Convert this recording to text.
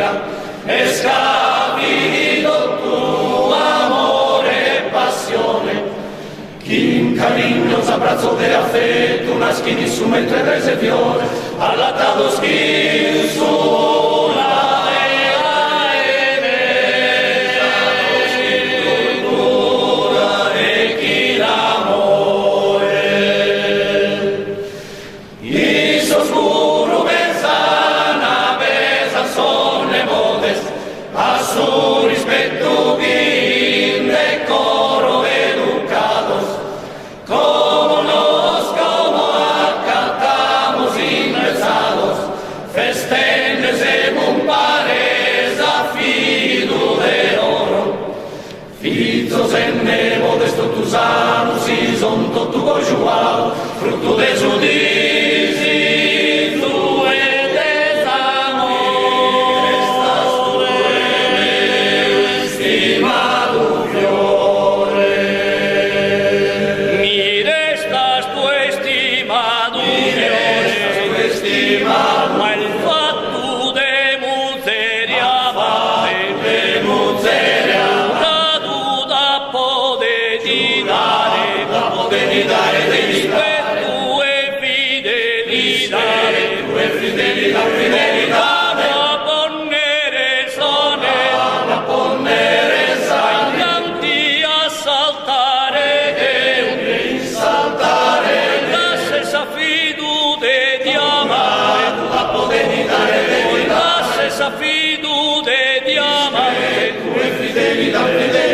vita, e scavido tu amore e passione, chi in cariños abrazos de afecto, una skin in su mentre rese fiore, all'attado skin su la su rispetto bien decoro educados, como nos como acatamos ingresados, festenes en un pares a fido de oro, fitos en nebo de tus anos y son tu gojual, fruto de su fiducia di amare, tu e fidelità fedele.